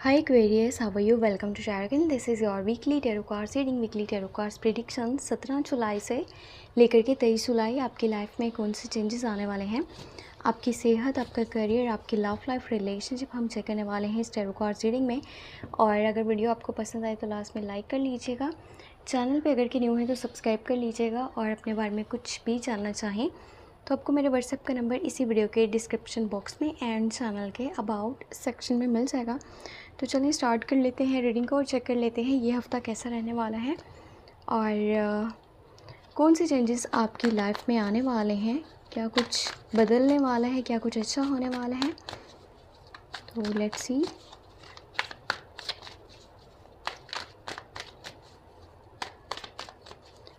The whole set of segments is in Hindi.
Hi Aquarius, how are you? Welcome to Sharakin. This is your weekly tarot cards reading, weekly tarot cards prediction 17 जुलाई से लेकर के 23 जुलाई आपकी लाइफ में कौन से चेंजेस आने वाले हैं, आपकी सेहत, आपका करियर, आपकी लव लाइफ, रिलेशनशिप हम चेक करने वाले हैं इस tarot cards रीडिंग में। और अगर वीडियो आपको पसंद आए तो लास्ट में लाइक कर लीजिएगा, चैनल पे अगर के न्यू है तो सब्सक्राइब कर लीजिएगा और अपने बारे में कुछ भी जानना चाहें तो आपको मेरे व्हाट्सएप का नंबर इसी वीडियो के डिस्क्रिप्शन बॉक्स में एंड चैनल के अबाउट सेक्शन में मिल जाएगा। तो चलिए स्टार्ट कर लेते हैं रीडिंग को और चेक कर लेते हैं ये हफ़्ता कैसा रहने वाला है और कौन से चेंजेस आपकी लाइफ में आने वाले हैं, क्या कुछ बदलने वाला है, क्या कुछ अच्छा होने वाला है। तो लेट्स सी।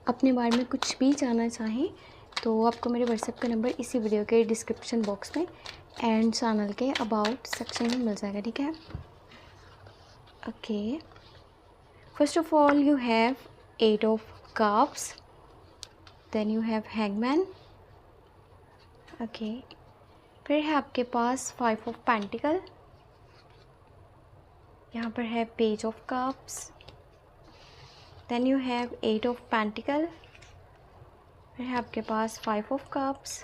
अपने बारे में कुछ भी जानना चाहें तो आपको मेरे व्हाट्सएप का नंबर इसी वीडियो के डिस्क्रिप्शन बॉक्स में एंड चैनल के अबाउट सेक्शन में मिल जाएगा, ठीक है। Okay, first of all you have 8 of cups, then you have hangman. Okay, फिर है आपके पास 5 of पेंटिकल, यहाँ पर है page of cups, then you have 8 of pentacle, फिर है आपके पास 5 of cups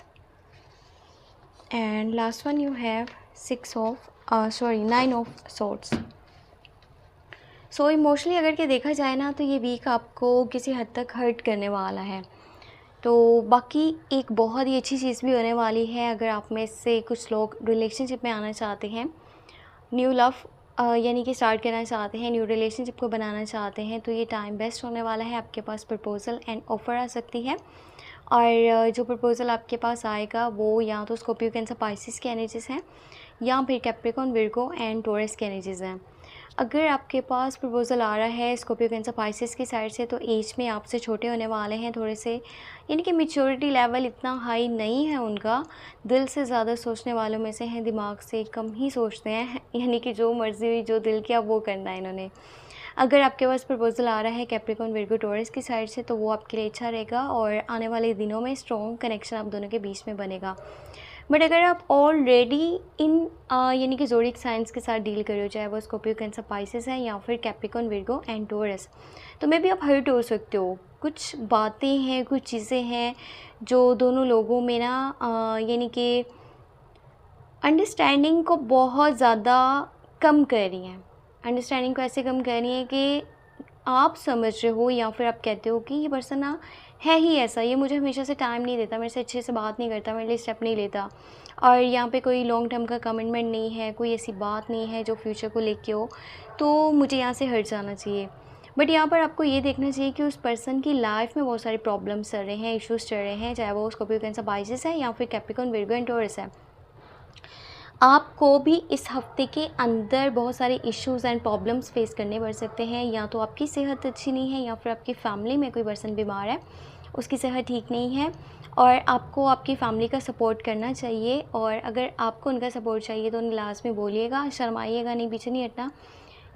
and last one you have 9 of swords। So emotionally अगर के देखा जाए ना तो ये वीक आपको किसी हद तक हर्ट करने वाला है। तो बाकी एक बहुत ही अच्छी चीज़ भी होने वाली है, अगर आप में से कुछ लोग रिलेशनशिप में आना चाहते हैं, न्यू लव यानी कि स्टार्ट करना चाहते हैं, न्यू रिलेशनशिप को बनाना चाहते हैं, तो ये टाइम बेस्ट होने वाला है। आपके पास प्रपोज़ल एंड ऑफ़र आ सकती है और जो प्रपोज़ल आपके पास आएगा वो या तो स्कॉर्पियो, कैंसर, पाइसिस के एनर्जीज हैं या फिर कैप्रिकॉर्न, विर्गो एंड टॉरस के एनर्जीज हैं। अगर आपके पास प्रपोज़ल आ रहा है स्कॉर्पियो, कैंसर, पाइसिस की साइड से तो एज में आपसे छोटे होने वाले हैं थोड़े से, यानी कि मैच्योरिटी लेवल इतना हाई नहीं है उनका, दिल से ज़्यादा सोचने वालों में से हैं, दिमाग से कम ही सोचते हैं, यानी कि जो मर्ज़ी हुई जो दिल किया वो करना है इन्होंने। अगर आपके पास प्रपोज़ल आ रहा है कैप्रिकॉर्न, विर्गो, टॉरस की साइड से तो वो आपके लिए अच्छा रहेगा और आने वाले दिनों में स्ट्रॉन्ग कनेक्शन आप दोनों के बीच में बनेगा। बट अगर आप ऑलरेडी इन यानी कि ज़ोडिएक साइंस के साथ डील कर रहे हो, चाहे वो स्कॉर्पियो, कैंसर, पाइसिस है या फिर कैप्रिकॉर्न, विर्गो एंड टॉरस, तो मे भी आप हर्ट हो सकते हो। कुछ बातें हैं, कुछ चीज़ें हैं जो दोनों लोगों में ना यानी कि अंडरस्टैंडिंग को बहुत ज़्यादा कम कर रही हैं। अंडरस्टैंडिंग को ऐसे कम कर रही हैं कि आप समझ रहे हो या फिर आप कहते हो कि ये पर्सन ना है ही ऐसा, ये मुझे हमेशा से टाइम नहीं देता, मेरे से अच्छे से बात नहीं करता, मेरे लिए स्टेप नहीं लेता और यहाँ पे कोई लॉन्ग टर्म का कमिटमेंट नहीं है, कोई ऐसी बात नहीं है जो फ्यूचर को लेके हो, तो मुझे यहाँ से हट जाना चाहिए। बट यहाँ पर आपको ये देखना चाहिए कि उस पर्सन की लाइफ में बहुत सारे प्रॉब्लम्स चल रहे हैं, इश्यूज़ चल रहे हैं, चाहे वो स्कॉर्पियो, कैंसर, पाइसिस है या फिर कैप्रिकॉर्न, विर्गो एंड टॉरस है। आपको भी इस हफ्ते के अंदर बहुत सारे इश्यूज़ एंड प्रॉब्लम्स फेस करने पड़ सकते हैं, या तो आपकी सेहत अच्छी नहीं है या फिर आपकी फैमिली में कोई पर्सन बीमार है, उसकी सेहत ठीक नहीं है और आपको आपकी फैमिली का सपोर्ट करना चाहिए। और अगर आपको उनका सपोर्ट चाहिए तो उन्हें लास्ट में बोलिएगा, शर्माइएगा नहीं, पीछे नहीं हटना।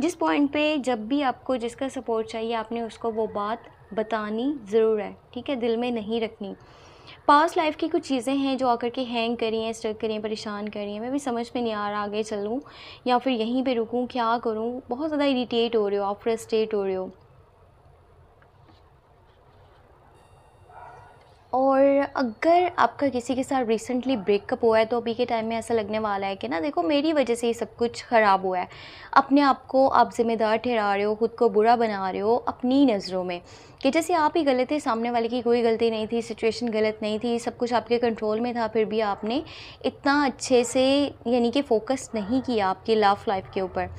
जिस पॉइंट पे जब भी आपको जिसका सपोर्ट चाहिए आपने उसको वो बात बतानी ज़रूर है, ठीक है, दिल में नहीं रखनी। पास्ट लाइफ की कुछ चीज़ें हैं जो आकर के हैंग करी हैं, स्टक करी हैं, परेशान करी हैं, मैं भी समझ में नहीं आ रहा आगे चलूँ या फिर यहीं पे रुकूँ, क्या करूँ, बहुत ज़्यादा इरिटेट हो रहे हो आप, फ्रस्ट्रेट हो रहे हो। और अगर आपका किसी के साथ रिसेंटली ब्रेकअप हुआ है तो अभी के टाइम में ऐसा लगने वाला है कि ना देखो मेरी वजह से ये सब कुछ ख़राब हुआ है। अपने आप को आप ज़िम्मेदार ठहरा रहे हो, ख़ुद को बुरा बना रहे हो अपनी नज़रों में, कि जैसे आप ही गलत थे, सामने वाले की कोई गलती नहीं थी, सिचुएशन गलत नहीं थी, सब कुछ आपके कंट्रोल में था, फिर भी आपने इतना अच्छे से यानी कि फ़ोकस नहीं किया आपकी लव लाइफ के ऊपर।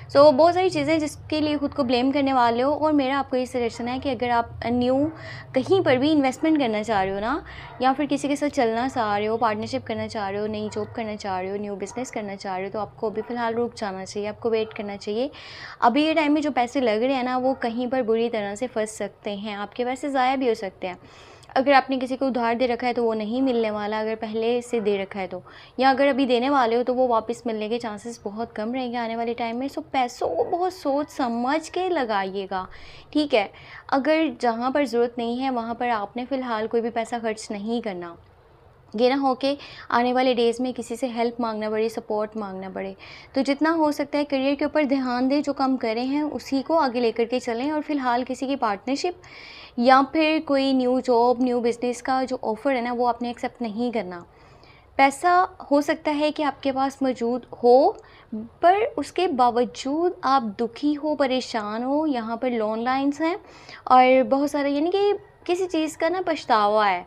सो बहुत सारी चीज़ें जिसके लिए ख़ुद को ब्लेम करने वाले हो। और मेरा आपको ये सजेशन है कि अगर आप न्यू कहीं पर भी इन्वेस्टमेंट करना चाह रहे हो ना, या फिर किसी के साथ चलना चाह रहे हो, पार्टनरशिप करना चाह रहे हो, नई जॉब करना चाह रहे हो, न्यू बिज़नेस करना चाह रहे हो, तो आपको अभी फ़िलहाल रुक जाना चाहिए, आपको वेट करना चाहिए। अभी ये टाइम में जो पैसे लग रहे हैं ना वो कहीं पर बुरी तरह से फंस सकते हैं, आपके पैसे ज़ाया भी हो सकते हैं। अगर आपने किसी को उधार दे रखा है तो वो नहीं मिलने वाला, अगर पहले से दे रखा है तो, या अगर अभी देने वाले हो तो वो वापस मिलने के चांसेस बहुत कम रहेंगे आने वाले टाइम में। सो पैसों को बहुत सोच समझ के लगाइएगा, ठीक है। अगर जहाँ पर ज़रूरत नहीं है वहाँ पर आपने फ़िलहाल कोई भी पैसा खर्च नहीं करना। ये ना हो के आने वाले डेज़ में किसी से हेल्प मांगना पड़े, सपोर्ट मांगना पड़े। तो जितना हो सकता है करियर के ऊपर ध्यान दें, जो काम कर रहे हैं उसी को आगे लेकर के चलें, और फ़िलहाल किसी की पार्टनरशिप या फिर कोई न्यू जॉब, न्यू बिज़नेस का जो ऑफ़र है ना, वो आपने एक्सेप्ट नहीं करना। पैसा हो सकता है कि आपके पास मौजूद हो, पर उसके बावजूद आप दुखी हो, परेशान हो, यहाँ पर लोन लाइन्स हैं और बहुत सारे, यानी कि किसी चीज़ का ना पछतावा है।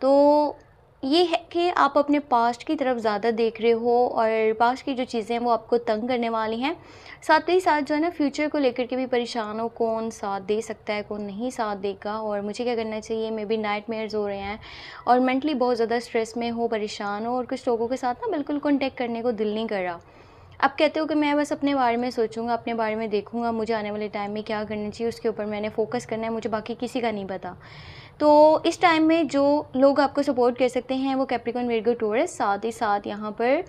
तो ये है कि आप अपने पास्ट की तरफ ज़्यादा देख रहे हो और पास्ट की जो चीज़ें हैं वो आपको तंग करने वाली हैं। साथ ही साथ जो है ना, फ्यूचर को लेकर के भी परेशान हो, कौन साथ दे सकता है, कौन नहीं साथ देगा और मुझे क्या करना चाहिए, मे बी नाइटमेयर्स हो रहे हैं और मेंटली बहुत ज़्यादा स्ट्रेस में हो, परेशान हो और कुछ लोगों के साथ ना बिल्कुल कॉन्टैक्ट करने को दिल नहीं कर रहा। आप कहते हो कि मैं बस अपने बारे में सोचूंगा, अपने बारे में देखूंगा, मुझे आने वाले टाइम में क्या करना चाहिए उसके ऊपर मैंने फ़ोकस करना है, मुझे बाकी किसी का नहीं पता। तो इस टाइम में जो लोग आपको सपोर्ट कर सकते हैं वो कैप्रिकॉर्न, विर्गो, टॉरस, साथ ही साथ यहाँ पर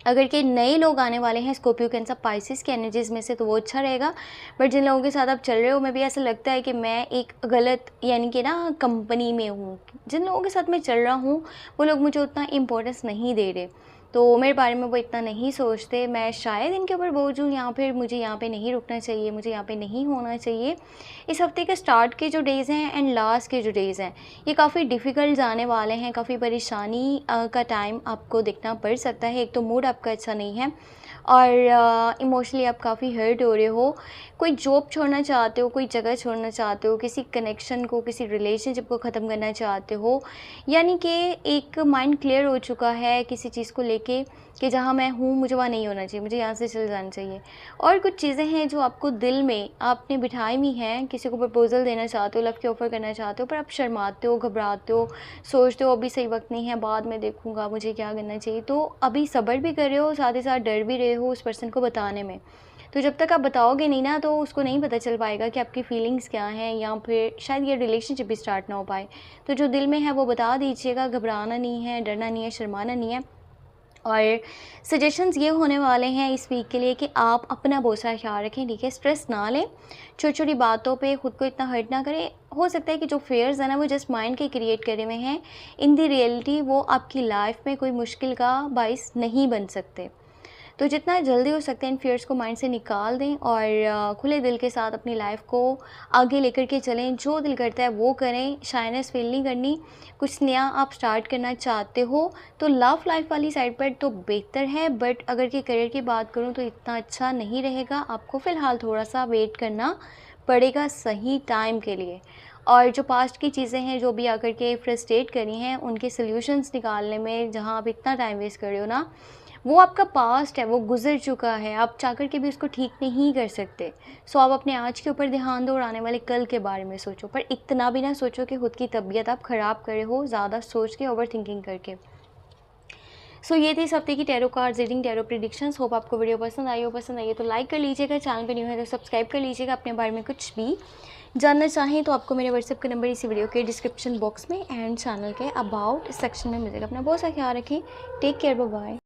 अगर के नए लोग आने वाले हैं स्कॉर्पियो, कैंसर, पाइसेस की एनर्जीज़ में से, तो वो अच्छा रहेगा। बट जिन लोगों के साथ आप चल रहे हो, मैं भी ऐसा लगता है कि मैं एक गलत, यानी कि ना, कंपनी में हूँ। जिन लोगों के साथ मैं चल रहा हूँ वो लोग मुझे उतना इम्पोर्टेंस नहीं दे रहे, तो मेरे बारे में वो इतना नहीं सोचते। मैं शायद इनके ऊपर बोझ हूँ या फिर मुझे यहाँ पे नहीं रुकना चाहिए, मुझे यहाँ पे नहीं होना चाहिए। इस हफ्ते के स्टार्ट के जो डेज़ हैं एंड लास्ट के जो डेज़ हैं, ये काफ़ी डिफ़िकल्ट जाने वाले हैं। काफ़ी परेशानी का टाइम आपको देखना पड़ सकता है। एक तो मूड आपका अच्छा नहीं है और इमोशनली आप काफ़ी हर्ट हो रहे हो। कोई जॉब छोड़ना चाहते हो, कोई जगह छोड़ना चाहते हो, किसी कनेक्शन को, किसी रिलेशनशिप को ख़त्म करना चाहते हो, यानी कि एक माइंड क्लियर हो चुका है किसी चीज़ को लेके कि जहाँ मैं हूँ मुझे वहाँ नहीं होना चाहिए, मुझे यहाँ से चले जाना चाहिए। और कुछ चीज़ें हैं जो आपको दिल में आपने बिठाई हुई हैं, किसी को प्रपोज़ल देना चाहते हो, लव के ऑफ़र करना चाहते हो, पर आप शर्माते हो, घबराते हो, सोचते हो अभी सही वक्त नहीं है, बाद में देखूँगा, मुझे क्या करना चाहिए। तो अभी सब्र भी कर रहे हो, साथ ही साथ डर भी रहे हो उस पर्सन को बताने में। तो जब तक आप बताओगे नहीं ना, तो उसको नहीं पता चल पाएगा कि आपकी फ़ीलिंग्स क्या हैं, या फिर शायद ये रिलेशनशिप भी स्टार्ट ना हो पाए। तो जो दिल में है वो बता दीजिएगा, घबराना नहीं है, डरना नहीं है, शर्माना नहीं है। और सजेशंस ये होने वाले हैं इस वीक के लिए कि आप अपना बहुत सारा ख्याल रखें, ठीक है? स्ट्रेस ना लें, छोटी छोटी बातों पे खुद को इतना हर्ट ना करें। हो सकता है कि जो फेयर्स हैं ना, वो जस्ट माइंड के क्रिएट करे हुए हैं, इन दी रियलिटी वो आपकी लाइफ में कोई मुश्किल का बाइस नहीं बन सकते। तो जितना जल्दी हो सकता है इन फियर्स को माइंड से निकाल दें और खुले दिल के साथ अपनी लाइफ को आगे लेकर के चलें। जो दिल करता है वो करें, शाइनेस फील नहीं करनी। कुछ नया आप स्टार्ट करना चाहते हो तो लव लाइफ वाली साइड पर तो बेहतर है, बट अगर कि करियर की बात करूं तो इतना अच्छा नहीं रहेगा। आपको फ़िलहाल थोड़ा सा वेट करना पड़ेगा सही टाइम के लिए। और जो पास्ट की चीज़ें हैं जो भी आकर के फ्रस्ट्रेट करी हैं, उनके सॉल्यूशंस निकालने में जहां आप इतना टाइम वेस्ट कर रहे हो ना, वो आपका पास्ट है, वो गुज़र चुका है, आप चाह कर के भी उसको ठीक नहीं कर सकते। सो आप अपने आज के ऊपर ध्यान दो और आने वाले कल के बारे में सोचो, पर इतना भी ना सोचो कि खुद की तबीयत आप ख़राब करे हो ज़्यादा सोच के, ओवर थिंकिंग करके। सो ये थी इस हफ्ते की tarot cards reading, tarot predictions. Hope आपको वीडियो पसंद आई हो। पसंद आई है तो लाइक कर लीजिएगा, चैनल पे न्यू है तो सब्सक्राइब कर लीजिएगा। अपने बारे में कुछ भी जानना चाहें तो आपको मेरे व्हाट्सएप का नंबर इसी वीडियो के डिस्क्रिप्शन बॉक्स में एंड चैनल के अबाउट सेक्शन में मिलेगा। अपना बहुत सा ख्याल रखें। Take care, bye bye.